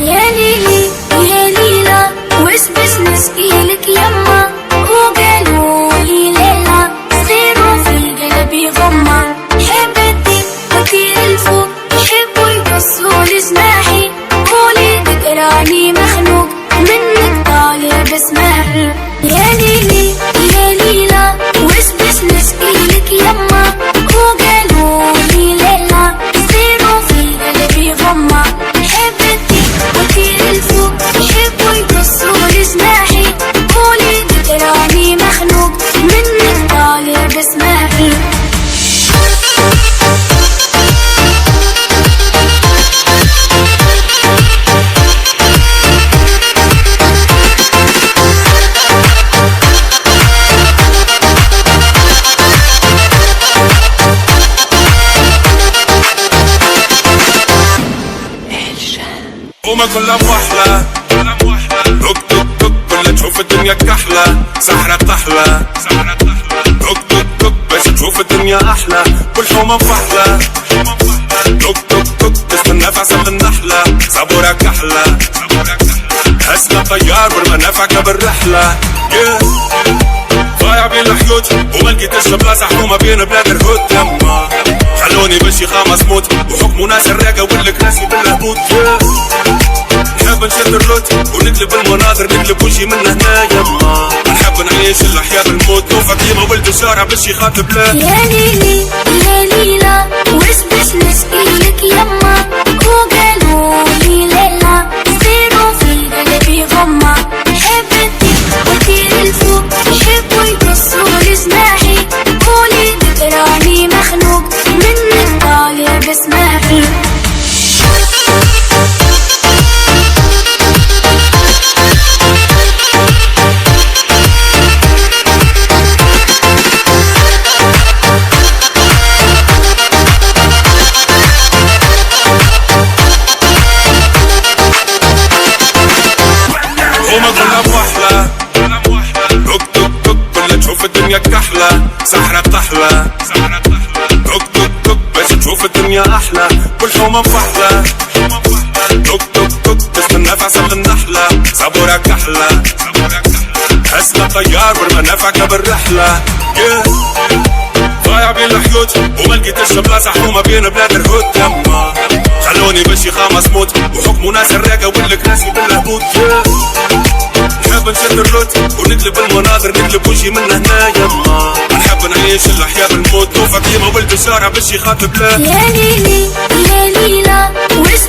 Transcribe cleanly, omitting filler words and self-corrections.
يا ليلي يا ليلى وش بس إلك يما، وقالوا لي ليلى صغيرة في قلبي غمة. حبتي وطير الفوق يحبوا يقصوا لجناحي، قولي ذكراني مخنوق منك طالع بسماحي. يا ليلي يا ليلى وش بس إلك يما، وقالوا لي ليلى صغيرة في قلبي غمة. حبتي وطير الفوق يحبوا يقصوا لجناحي، قولي ذكراني مخنوق منك طالع بسماحي. وما كلها بوحلة توك توك توك كلها تشوف الدنيا كحلة، سحرة تحلى توك توك توك باش تشوف الدنيا أحلى، والحومة مفحلة توك توك توك تستنى في عسل النحلة، صبورة كحلة هسنا طيار بالمنافعك بالرحلة. ضايع بين الحيوت وما لقيتش بلاصة حومة بين بلاد الهود. يما خلوني بشي خامس موت وحكموا ناس الراقة والكراسي بالهبوط. نحب نشد الروت ونقلب المناظر، نقلب وجهي من هنا. يما نحب نعيش الأحياء بالموت، وفاطمة ولد الشارع باش يخاطب لا. يا ليلي يا ليلى وش باش إلك يما، وقالوا لي ليلى صغيرة في قلبي غمة. حبتي وطير الفوق يحبوا يقصوا لجناحي، قولي ذكراني مخنوق منك طالع بسماحي. وما كلها بوحلة توك توك توك كلها تشوف الدنيا كحلة، سحرة تحلى توك توك توك باش تشوف الدنيا أحلى، والحومة مفحلة توك توك توك تستنى في عسل النحلة، صبورة كحلة هسنا طيار بالمنافعك بالرحلة. ضايع بين الحيوت وما لقيتش بلاصة حومة بين بلاد الهود. يما خلوني بشي خامس موت وحكموا ناس الراقة والكراسي بالهبوط. نحب نشد الروت ونقلب المناظر، نقلب وجهي من هنا. يما نحب نعيش الأحياء بالموت، وفاطمة ولد الشارع باش يخاطب لا. يا ليلي يا ليلى وش